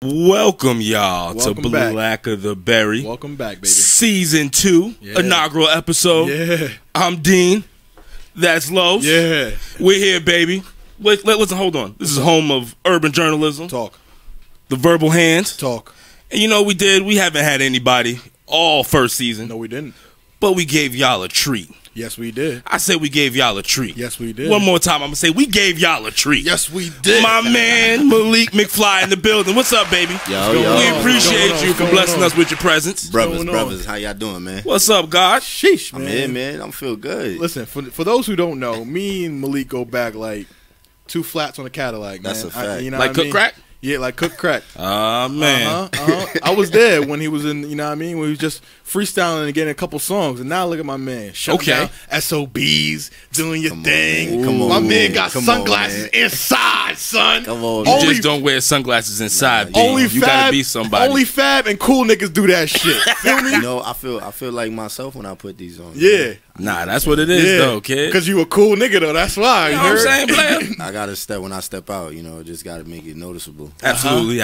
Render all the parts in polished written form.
Welcome, y'all, to Black of the Berry. Welcome back, baby. Season 2, inaugural episode. Yeah. I'm Dean. That's Los. Yeah. We're here, baby. Listen, hold on. This is home of urban journalism. Talk. The Verbal Hands. Talk. And you know what we did? We haven't had anybody all first season. No, we didn't. But we gave y'all a treat. Yes, we did. I said we gave y'all a treat. Yes, we did. One more time, I'm going to say we gave y'all a treat. Yes, we did. My man, Malik Mcfly in the building. What's up, baby? Yo. We appreciate you for blessing us with your presence. Brothers, how y'all doing, man? What's up, God? Sheesh, man. I'm here, man. I'm feel good. Listen, for those who don't know, me and Malik go back like 2 flats on a Cadillac, man. That's a fact. You know like what cook I mean? crack? Yeah, like cook crack. Man. I was there when he was in, you know what I mean, when he was just freestyling and getting a couple songs. And now look at my man. Shut down SOBs, doing your thing. Come on, my man got Come sunglasses on, inside, son. Come on, You just don't wear sunglasses inside. Only you gotta be somebody. Only Fab and cool niggas do that shit. Feel me? You know, I feel like myself when I put these on. Yeah. Nah, that's what it is, though, kid. Because you a cool nigga, though. That's why. You know what I'm saying, player? I gotta step when I step out. You know, just gotta make it noticeable. Absolutely.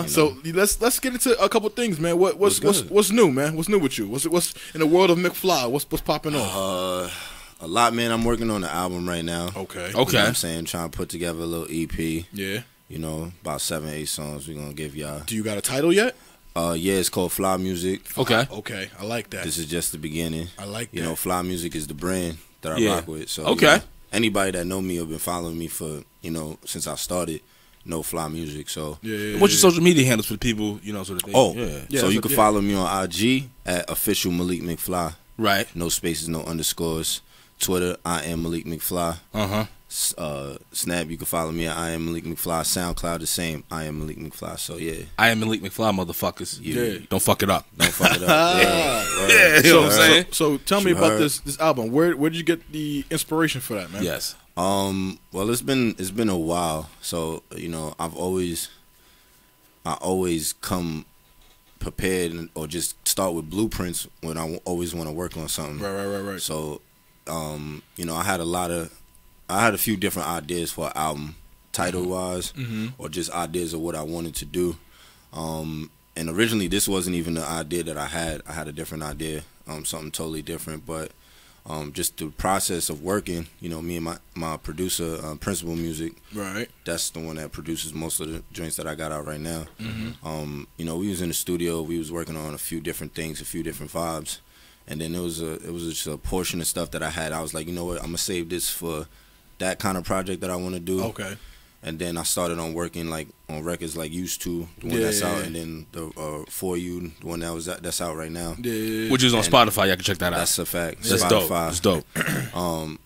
So let's get into a couple things, man. What's new, man? What's new with you? What's in the world of McFly? What's popping off? A lot, man. I'm working on the album right now. Okay. You know what I'm saying, trying to put together a little EP. Yeah. You know, about 7-8 songs we're gonna give y'all. Do you got a title yet? Yeah, it's called Fly Music. Okay. Okay, I like that. This is just the beginning. I like that. You know, Fly Music is the brand that I rock with. So okay. You know, anybody that know me or been following me for, you know, since I started, know Fly Music. So what's your social media handles for the people, you know, so that they so you can follow me on IG at official Malik McFly. Right. No spaces, no underscores. Twitter, I am Malik McFly. Snap, you can follow me at I am Malik McFly. SoundCloud, the same. I am Malik McFly. So yeah, I am Malik McFly, motherfuckers. Yeah. Don't fuck it up. Don't fuck it up. You know what I'm saying? So tell me about this album. Where did you get the inspiration for that, man? Yes. Well, it's been a while. So you know, I always come prepared or just start with blueprints when I always want to work on something. Right. So, you know, I had a few different ideas for an album, title-wise, or just ideas of what I wanted to do. And originally, this wasn't even the idea that I had. I had a different idea, something totally different. But just the process of working, you know, me and my producer, Principal Music, right? That's the one that produces most of the joints that I got out right now. You know, we was in the studio. We was working on a few different things, a few different vibes. And then it was just a portion of stuff that I had. I was like, you know what, I'm gonna save this for that kind of project that I want to do. Okay. And then I started on working like on records like Used To, the one that's out, and then the For You, the one that's out right now. Which is on Spotify. Y'all can check that out. That's a fact. That's Spotify. dope. That's dope.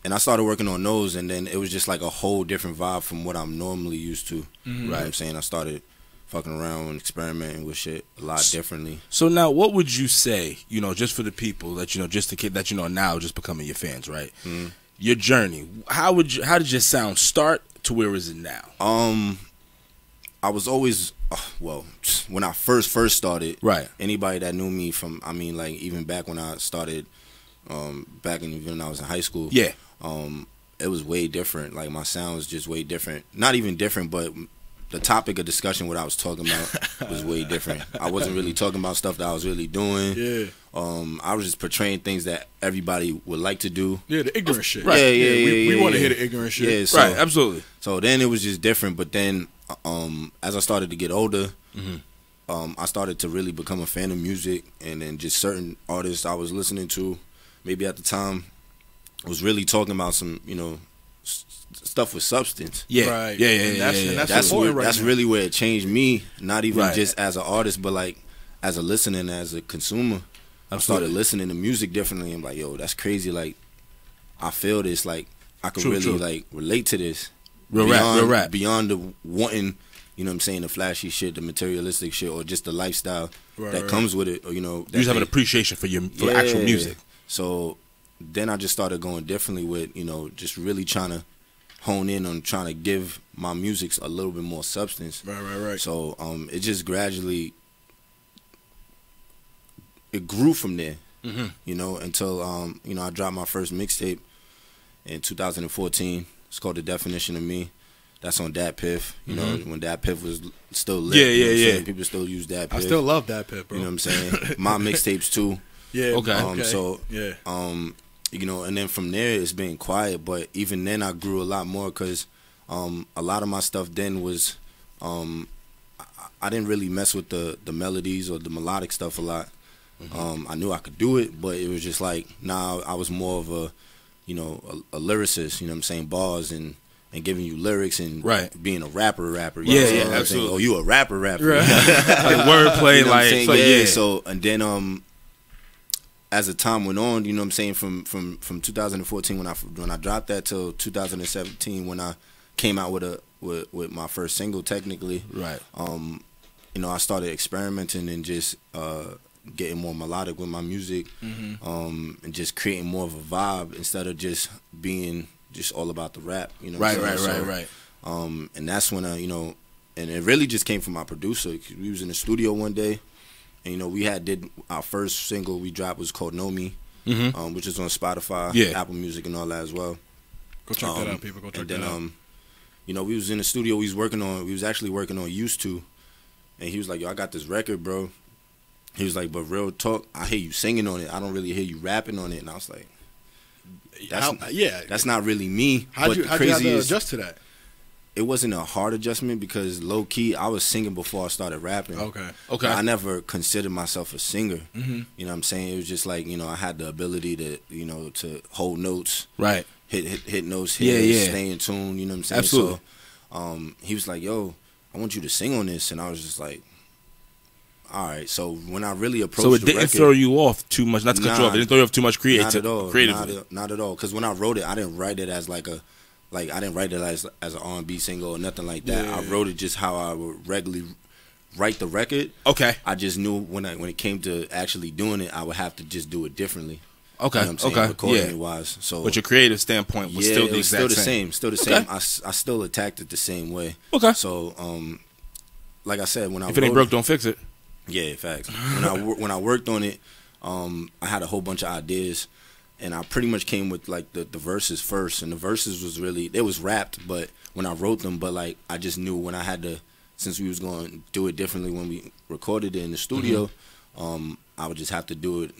And I started working on those, and then it was just like a whole different vibe from what I'm normally used to. You know what I'm saying? I started fucking around and experimenting with shit a lot differently. So now, what would you say, you know, just for the people that, you know, just the kid that, you know, now just becoming your fans, right? Your journey, how did your sound start to where is it now? I was always, well, when I first started, right? Anybody that knew me from, I mean, like even back when I started, back even when I was in high school, it was way different. Like my sound was just way different. Not even different, but the topic of discussion, what I was talking about, was way different. I wasn't really talking about stuff that I was really doing. Yeah. I was just portraying things that everybody would like to do. Yeah, the ignorant shit. Right. We want to hear the ignorant shit. Yeah, so, right, absolutely. So then it was just different. But then, as I started to get older, I started to really become a fan of music, and then just certain artists I was listening to, maybe at the time, was really talking about some, you know, stuff with substance. Yeah. Right. Yeah. That's really where it changed me. Not even just as an artist, but like as a listener and as a consumer. I started listening to music differently. I'm like, yo, that's crazy. Like, I feel this. Like, I could like relate to this. Real rap. Beyond the wanting, you know what I'm saying, the flashy shit, the materialistic shit, or just the lifestyle that comes with it. Or, you know, you just have an appreciation for actual music. So then I just started going differently with, you know, just really trying to hone in on trying to give my music a little bit more substance. Right. So it just gradually, it grew from there, you know, until, you know, I dropped my first mixtape in 2014. It's called The Definition of Me. That's on Dat Piff. You know, when Dat Piff was still lit. Yeah. People still use Dat Piff. I still love Dat Piff, bro. You know what I'm saying? My mixtapes too. Yeah. Okay. So yeah. You know, and then from there it's been quiet. But even then, I grew a lot more because a lot of my stuff then was I didn't really mess with the melodies or the melodic stuff a lot. I knew I could do it, but it was just like, nah, I was more of a, you know, a lyricist, you know what I'm saying, bars and giving you lyrics and being a rapper. You know absolutely. Oh, you a rapper. Right. Like wordplay, you know like, so, yeah. So, and then as the time went on, you know what I'm saying, from 2014 when I dropped that till 2017 when I came out with my first single technically. Right. You know, I started experimenting and just getting more melodic with my music, and just creating more of a vibe instead of just being just all about the rap. You know, Right. And that's when you know, and it really just came from my producer. We was in the studio one day, and you know, we did our first single we dropped was called Know Me, which is on Spotify, Apple Music, and all that as well. Go check that out, people. Go check that out. You know, we was in the studio. We was actually working on Used To, and he was like, "Yo, I got this record, bro." He was like, "But real talk, I hear you singing on it. I don't really hear you rapping on it." And I was like, "That's not really me." How'd you have to adjust to that? It wasn't a hard adjustment because low key I was singing before I started rapping. Okay. I never considered myself a singer. You know what I'm saying? It was just like, you know, I had the ability to, you know, to hold notes, right? Hit notes, stay in tune. You know what I'm saying? Absolutely. So, he was like, "Yo, I want you to sing on this," and I was just like, all right. So when I really approached the record, throw you off too much. Not to cut you off. It didn't throw you off too much creatively. Not at all. Because when I wrote it, I didn't write it as I didn't write it as an R&B single or nothing like that. I wrote it just how I would regularly write the record. Okay. I just knew when it came to actually doing it, I would have to just do it differently. Okay. You know what I'm saying? Recording wise. So, but your creative standpoint was still the exact same. Still the same. I still attacked it the same way. Okay. So, like I said, if it ain't broke, don't fix it. Yeah, facts. When I worked on it, I had a whole bunch of ideas, and I pretty much came with like the verses first, and the verses was really, it was rapped, but when I wrote them, but like I just knew when I had to, since we was going to do it differently when we recorded it in the studio, I would just have to do it,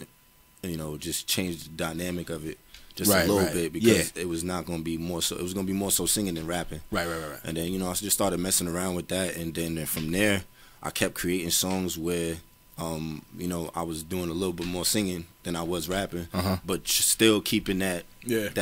you know, just change the dynamic of it just a little bit because it was not going to be more so, it was going to be more so singing than rapping. Right. And then, you know, I just started messing around with that, and then from there, I kept creating songs where, you know, I was doing a little bit more singing than I was rapping, but still keeping that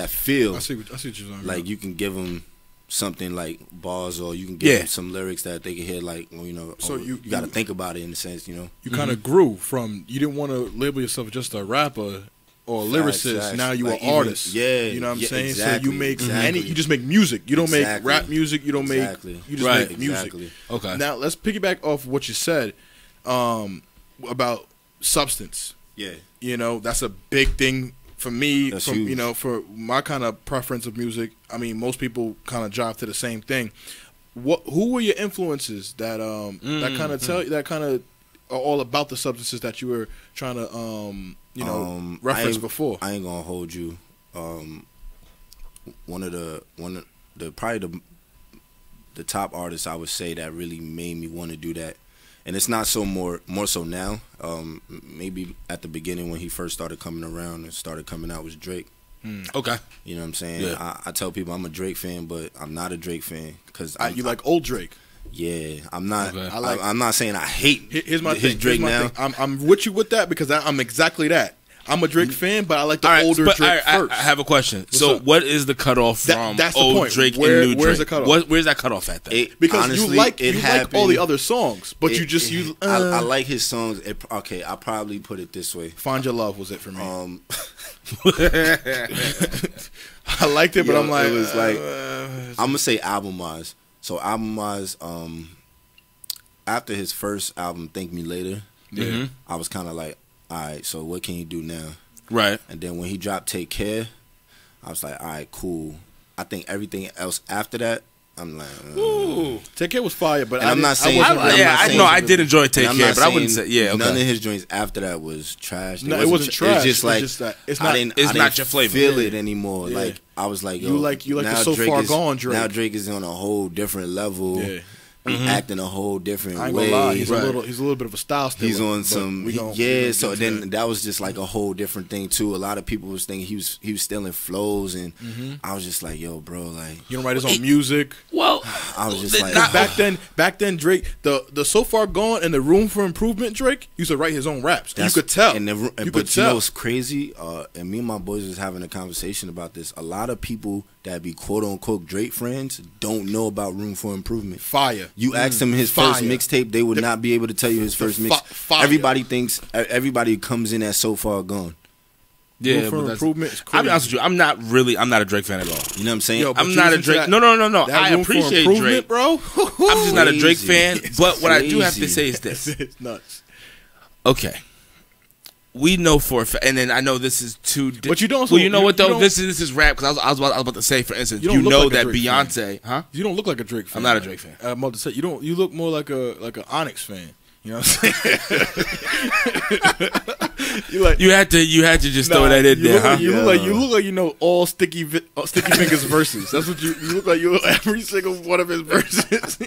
feel. I see what you're saying. Like you can give them something like bars, or you can give them some lyrics that they can hear. Like, you know, so you got to think about it in a sense, you know. You kind of grew from, you didn't want to label yourself just a rapper or a lyricist. Now you like an artist. You know what I'm saying? Exactly, so you make you just make music. You don't make rap music. You don't make. You just make music. Okay. Now let's piggyback off what you said about substance. Yeah. You know, that's a big thing for me. That's from huge. You know, for my kind of preference of music. I mean, most people kind of drive to the same thing. Who were your influences that that kind of tell you, that kind of are all about the substances that you were trying to you know, reference before? I ain't gonna hold you. One of the probably the top artists I would say that really made me want to do that, and it's not so more so now. Maybe at the beginning when he first started coming around and started coming out was Drake. Okay. You know what I'm saying? Yeah. I tell people I'm a Drake fan, but I'm not a Drake fan because you like old Drake. Yeah, I'm not. Okay. I'm not saying I hate Here's my his thing. Drake now. I'm with you with that because I'm exactly that. I'm a Drake fan, but I like the older Drake first. I have a question. What is the cutoff from that's the old point. Drake and new Drake? Where's the cutoff? Where's that cutoff at then? Because honestly, you like all the other songs, but I like his songs. Okay, I'll probably put it this way. Find Your Love was it for me. I liked it, but I'm like, it was like I'm gonna say album wise. So album wise, after his first album, Thank Me Later, I was kind of like, all right, so what can you do now? Right. And then when he dropped Take Care, I was like, all right, cool. I think everything else after that I'm like, Ooh. Take Care was fire, but I'm not saying. I did enjoy Take Care, but I wouldn't say okay. None of his joints after that was trash. No, it wasn't trash. It's just like it's not. I didn't not your flavor. Feel it anymore. Yeah. Like I was like, yo, you like the So Far Gone Drake. Now Drake is on a whole different level. Yeah. Acting a whole different way. I ain't gonna lie, he's a little bit of a style stealer. He's on some so then that was just like a whole different thing too. A lot of people was thinking he was stealing flows, and I was just like, yo, bro, like you don't write his own music. Well, I was just like, back then Drake, the So Far Gone and the Room for Improvement Drake used to write his own raps. You could tell. You know what's crazy? And me and my boys was having a conversation about this. A lot of people that be quote unquote Drake friends don't know about Room for Improvement. Fire. You ask them his first mixtape, they would not be able to tell you his first mixtape. Everybody comes in as So Far Gone. Yeah, Room for Improvement is crazy. I'll be honest with you, I'm not a Drake fan at all. You know what I'm saying? Yo, I'm not a Drake. No. I appreciate Drake, bro. I'm just not a Drake fan. But what I do have to say is this: it's nuts. Okay. We know for a fact, and then I know this is too. But you don't. Well, you know what though? This is rap because I was about to say, for instance, you know like that Beyonce, huh? You don't look like a Drake fan. I'm not a Drake fan. I'm about to say you don't. You look more like an Onyx fan. You know what I'm saying? you had to just throw that in there, huh? You look like you know all Sticky Fingers verses. That's what you look like. You know every single one of his verses.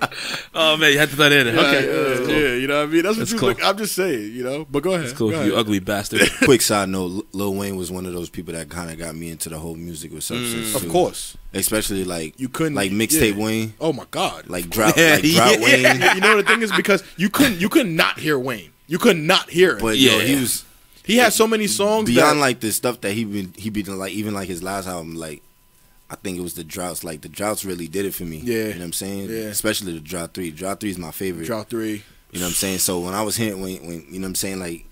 Oh man, you had to throw that in there. Okay, yeah, you know what I mean. That's what you look. I'm just saying, you know. But go ahead. That's cool. Go ahead. You ugly bastard. Quick side note: Lil Wayne was one of those people that kind of got me into the whole music with substance. Of course. Especially like you couldn't like mixtape Wayne. Oh my god! Like drought Wayne. You know the thing is because you could not hear Wayne. You could not hear it. But he had so many songs beyond like the stuff that he be like, even like his last album. Like I think it was the droughts. Like the droughts really did it for me. Yeah, you know what I'm saying. Yeah, especially the Drought 3. Drought 3 is my favorite. Drought 3. You know what I'm saying. So when I was hearing when you know what I'm saying, like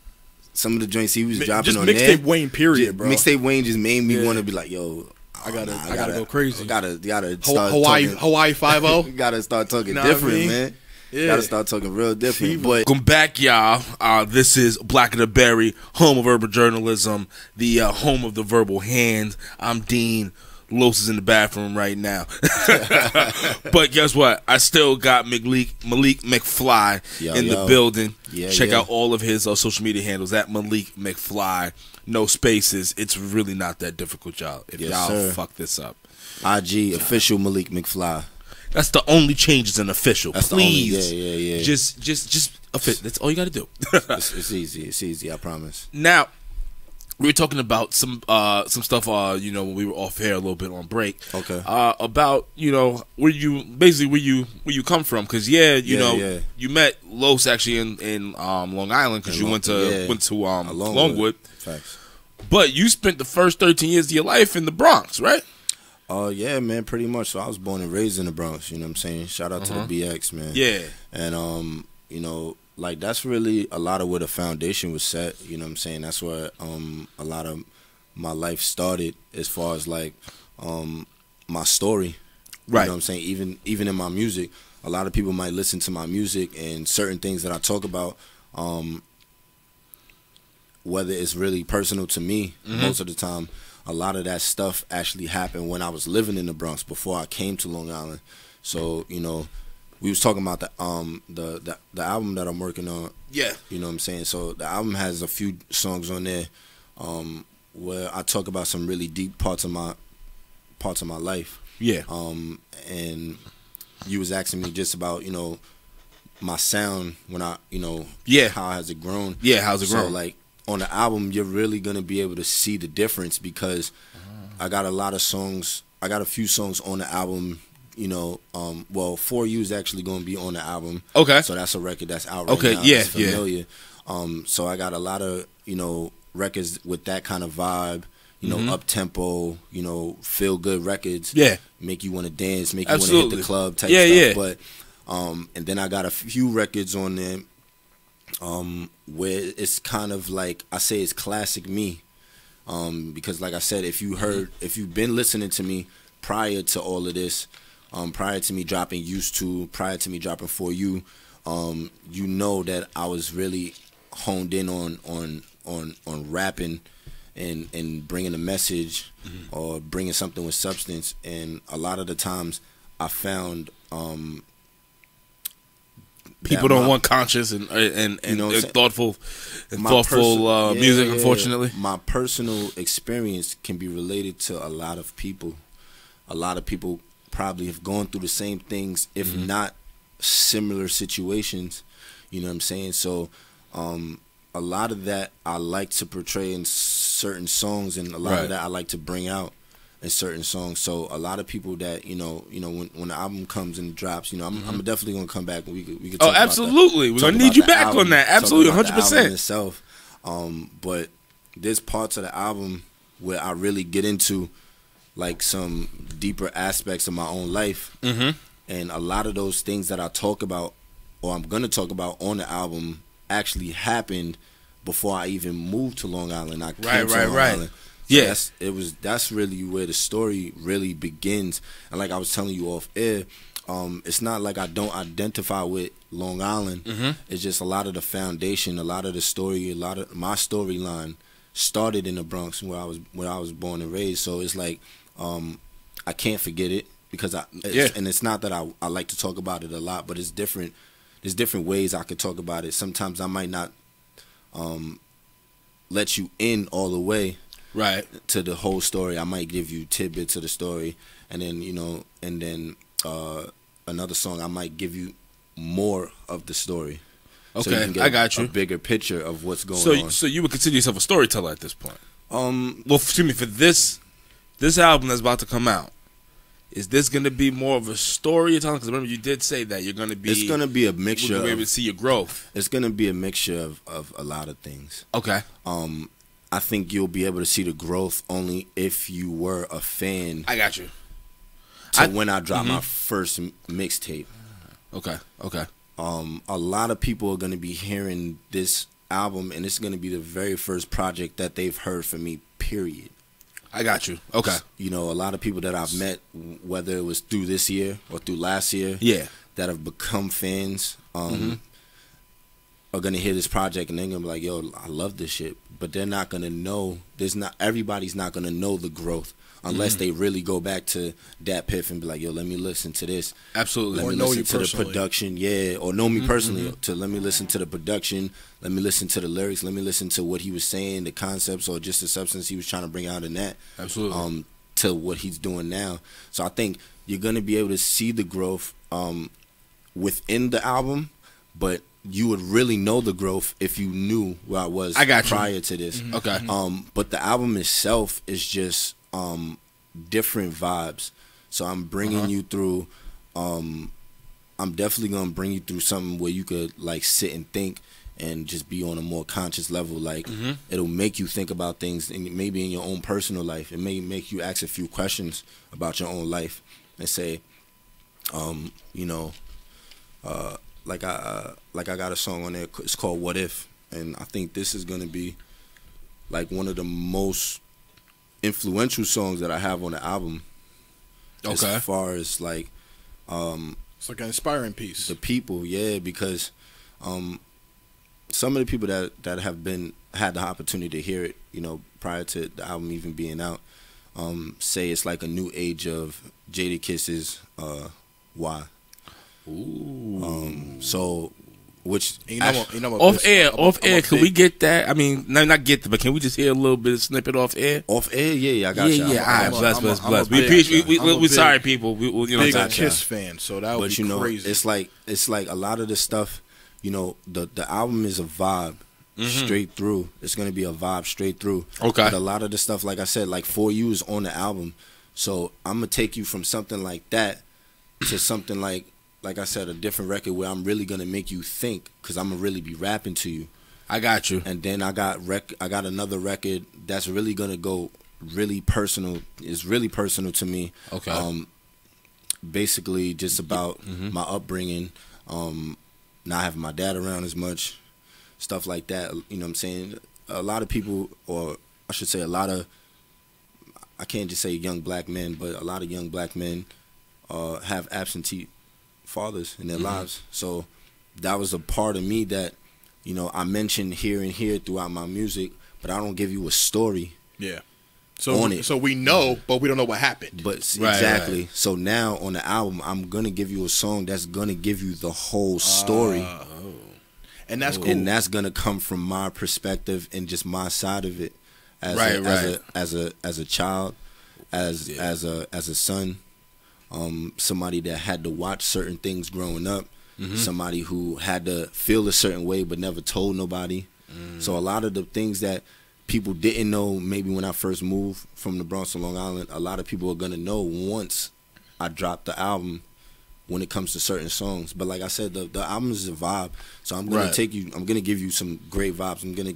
some of the joints he was dropping just on mixtape there, Wayne period, bro. Mixtape Wayne just made me want to be like, yo. I gotta go crazy. Gotta start Hawaii talking, Hawaii 5-0. Gotta start talking you know different, man. Yeah. Gotta start talking real different. But welcome back, y'all. This is Black of the Berry, home of urban journalism, the home of the verbal hand. I'm Dean. Los is in the bathroom right now. But guess what? I still got Malik Mcfly in the building. Check out all of his social media handles at Malik Mcfly. No spaces. It's really not that difficult, y'all. If y'all fuck this up. IG official Malik Mcfly. That's the only changes in official. That's Please. The only, yeah. Just that's all you got to do. It's easy. It's easy. I promise. Now, we were talking about some stuff. When we were off air a little bit on break. Okay. About where you come from, because you met Los actually in Long Island, because you went to Longwood. Facts. But you spent the first 13 years of your life in the Bronx, right? Yeah, man, pretty much. So I was born and raised in the Bronx, you know what I'm saying? Shout out to the BX, man. Yeah. And like that's really a lot of where the foundation was set, you know what I'm saying? That's where a lot of my life started, as far as like my story. Right. You know what I'm saying? Even in my music, a lot of people might listen to my music and certain things that I talk about, whether it's really personal to me, most of the time, a lot of that stuff actually happened when I was living in the Bronx before I came to Long Island. So, we was talking about the album that I'm working on. Yeah. You know what I'm saying? So the album has a few songs on there where I talk about some really deep parts of my life. Yeah. And you was asking me just about, my sound when how has it grown? Yeah, how's it grown? So like on the album, you're really gonna be able to see the difference, because I got a lot of songs. I got a few songs on the album. For You is actually gonna be on the album. Okay. So that's a record that's out right now. Yeah, it's familiar. So I got a lot of records with that kind of vibe. Up tempo. Feel good records. Yeah. Make you want to dance. Make you want to hit the club type stuff. Yeah. But and then I got a few records on there. Where it's kind of like, I say it's classic me, because like I said, if you've been listening to me prior to all of this, prior to me dropping Used To, prior to me dropping For You, you know that I was really honed in on rapping and bringing a message or bringing something with substance. And a lot of the times I found people don't want conscious and you know thoughtful music. Unfortunately, my personal experience can be related to a lot of people. A lot of people probably have gone through the same things, if not similar situations. You know what I'm saying? So a lot of that I like to portray in certain songs, and a lot of that I like to bring out in certain songs. So a lot of people that when the album comes and drops, I'm definitely gonna come back and we could talk absolutely about we're gonna need you back on that. Absolutely, 100%. Itself, but there's parts of the album where I really get into like some deeper aspects of my own life, and a lot of those things that I talk about or I'm gonna talk about on the album actually happened before I even moved to Long Island. I came to Long Island. So that's really where the story really begins. And like I was telling you off air, it's not like I don't identify with Long Island. It's just a lot of the foundation, a lot of the story, a lot of my storyline started in the Bronx where I was born and raised. So it's like I can't forget it because and it's not that I like to talk about it a lot, but it's different. There's different ways I could talk about it. Sometimes I might not let you in all the way to the whole story. I might give you tidbits of the story, and then another song I might give you more of the story. Okay, so you can get I got you. A bigger picture of what's going on. So you would consider yourself a storyteller at this point? Well, excuse me, for this album that's about to come out, is this going to be more of a storytelling? Because remember, you did say that you're going to be. It's going to be a mixture. We're able to see your growth. It's going to be a mixture of a lot of things. Okay. I think you'll be able to see the growth only if you were a fan. I got you. When I dropped my first mixtape. Okay. A lot of people are going to be hearing this album, and it's going to be the very first project that they've heard from me, period. I got you. Okay. A lot of people that I've met, whether it was through this year or through last year, that have become fans, are gonna hear this project and they're gonna be like, "Yo, I love this shit," but they're not gonna know. Everybody's not gonna know the growth unless they really go back to Dat Piff and be like, "Yo, let me listen to this." Absolutely. Let me listen to the production, or know me personally. Let me listen to the production. Let me listen to the lyrics. Let me listen to what he was saying, the concepts, or just the substance he was trying to bring out in that. Absolutely. To what he's doing now. So I think you're gonna be able to see the growth within the album, but you would really know the growth if you knew where I was prior to this. Okay. But the album itself is just different vibes. So I'm bringing you through. I'm definitely gonna bring you through something where you could like sit and think and just be on a more conscious level. Like it'll make you think about things, and maybe in your own personal life, it may make you ask a few questions about your own life and say, like I got a song on there. It's called "What If," and I think this is gonna be like one of the most influential songs that I have on the album. Okay. As far as like, it's like an inspiring piece. The people, because some of the people that have had the opportunity to hear it, prior to the album even being out, say it's like a new age of Jada Kiss's "Why." Ooh. So, which off air, can we get that? I mean, not get that, but can we just hear a little bit of snippet off air? Off air, yeah, I got you. Yeah, bless. We appreciate. We sorry, people. Big Kiss fan, so that would be crazy. It's like a lot of the stuff. The album is a vibe straight through. It's gonna be a vibe straight through. Okay. But a lot of the stuff, like I said, like For You is on the album, so I'm gonna take you from something like that to something like I said, a different record where I'm really gonna make you think, because I'm gonna really be rapping to you. I got you. And then I got another record that's really gonna go really personal. It's really personal to me. Okay. Basically, just about my upbringing, not having my dad around as much, stuff like that. You know what I'm saying? A lot of people, or I should say, I can't just say young black men, but a lot of young black men have absentee fathers in their lives. So that was a part of me that I mentioned here and here throughout my music, but I don't give you a story. Yeah. on it. So we know, but we don't know what happened. But exactly. Right. So now on the album, I'm gonna give you a song that's gonna give you the whole story. And that's cool. And that's gonna come from my perspective and just my side of it, as a child, as a son, somebody that had to watch certain things growing up, somebody who had to feel a certain way but never told nobody. So a lot of the things that people didn't know, maybe when I first moved from the Bronx to Long Island, a lot of people are gonna know once I dropped the album. When it comes to certain songs, but like I said, the album is a vibe. So I'm gonna I'm gonna give you some great vibes. I'm gonna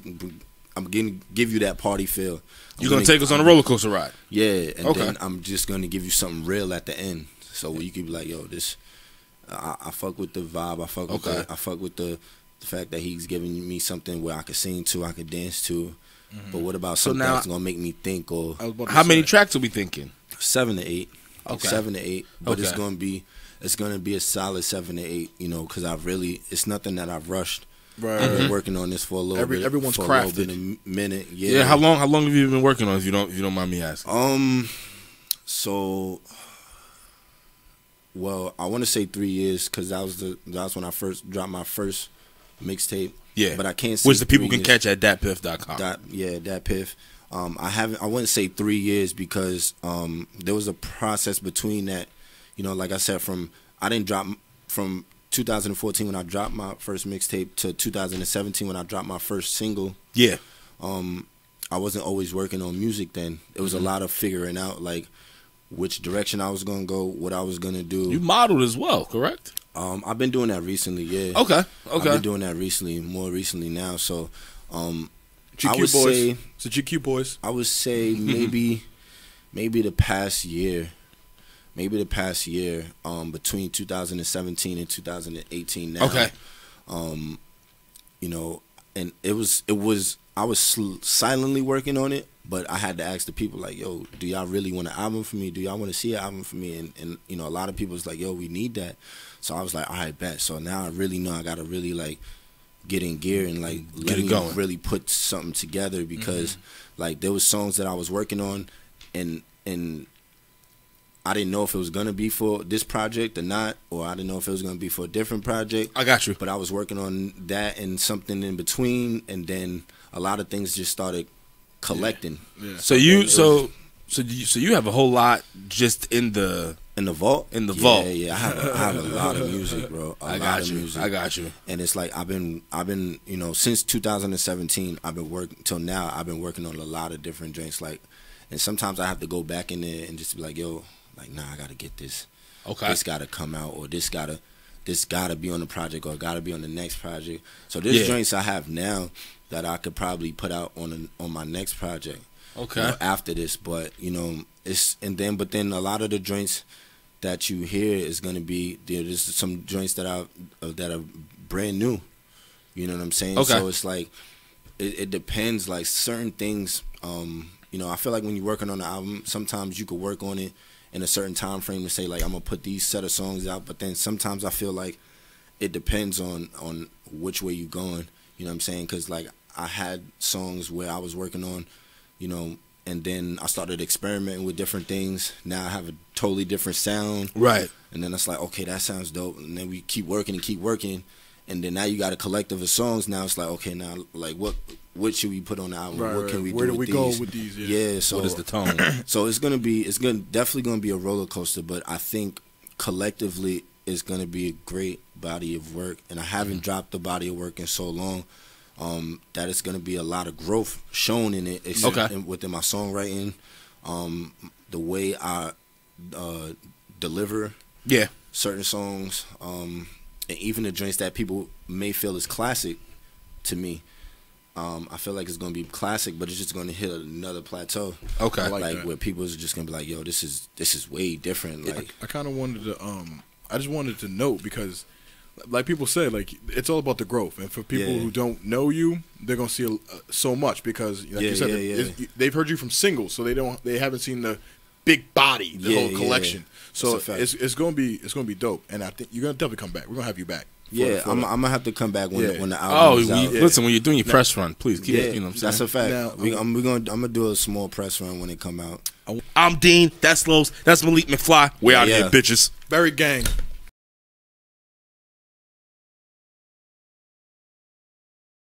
give you that party feel. You're gonna take us on a roller coaster ride. Yeah, and then I'm just gonna give you something real at the end, so you can be like, yo, this. I fuck with the vibe. I fuck with the fact that he's giving me something where I could sing to, I could dance to. But what about something that's gonna make me think? Or how many tracks are we thinking? 7 to 8. Okay. 7 to 8. But it's gonna be a solid 7 to 8, because it's nothing that I've rushed. Right. I've been working on this for a little bit. Everyone's crafted. A minute. Yeah. How long have you been working on it, if you don't mind me asking? So, well, I want to say 3 years, because that was when I first dropped my first mixtape. Yeah. But I can't say which the people can catch at datpiff.com. Datpiff. I wouldn't say 3 years, because there was a process between that. Like I said, I didn't drop from 2014 when I dropped my first mixtape to 2017 when I dropped my first single. Yeah. I wasn't always working on music then. It was a lot of figuring out like which direction I was gonna go, what I was gonna do. You modeled as well, correct? I've been doing that recently. Yeah. Okay. I've been doing that more recently now. So, GQ I would boys. say it's the GQ boys. I would say maybe the past year. Between 2017 and 2018 now. Okay. And it was I was silently working on it, but I had to ask the people like, yo, do y'all really want an album for me? Do y'all want to see an album for me? And a lot of people was like, yo, we need that. So I was like, all right, bet. So now I really know I got to really like get in gear and like let me really put something together, because like there was songs that I was working on and I didn't know if it was going to be for this project or not, or I didn't know if it was going to be for a different project. I got you. But I was working on that and something in between, and then a lot of things just started collecting. Yeah. So you have a whole lot just in the vault? In the vault. Yeah, I have a lot of music, bro. I got you. And it's like I've been since 2017, I've been working till now. I've been working on a lot of different joints, like, and sometimes I have to go back in there and just be like, yo, like, nah, I gotta get this. Okay. This gotta come out, or this gotta be on the project, or gotta be on the next project. So there's joints I have now that I could probably put out on my next project. Okay. After this, but but then a lot of the joints that you hear is gonna be there's some joints that are brand new. You know what I'm saying? Okay. So it's like it depends. Like certain things, I feel like when you're working on an album, sometimes you could work on it in a certain time frame to say like I'm gonna put these set of songs out, but then sometimes I feel like it depends on which way you're going. You know what I'm saying? Because like I had songs where I was working on, and then I started experimenting with different things. Now I have a totally different sound. Right. And then it's like, okay, that sounds dope. And then we keep working. And then now you got a collective of songs. Now it's like, okay, now like what should we put on the album? Right, what can we Where do do with we go with these? Yeah. So what is the tone? So definitely gonna be a roller coaster, but I think collectively it's gonna be a great body of work. And I haven't dropped the body of work in so long. That it's gonna be a lot of growth shown in it. Within my songwriting, the way I deliver certain songs, and even the joints that people may feel is classic to me. I feel like it's gonna be classic, but it's just gonna hit another plateau. Okay, like where people are just gonna be like, "Yo, this is way different." Like, I kind of wanted to, I just wanted to note, because, like people said, like it's all about the growth, and for people who don't know you, they're gonna see so much, because, like you said, they've heard you from singles, so they haven't seen the big body, the whole collection. So it's gonna be dope, and I think you're gonna definitely come back. We're gonna have you back. Yeah, I'm gonna have to come back when the album Oh, is out. listen, when you're doing your press run, please keep it. You know what I'm saying? That's a fact. Now, I'm gonna do a small press run when it come out. I'm Dean. That's Los. That's Malik McFly. We out here, bitches. Berry Gang.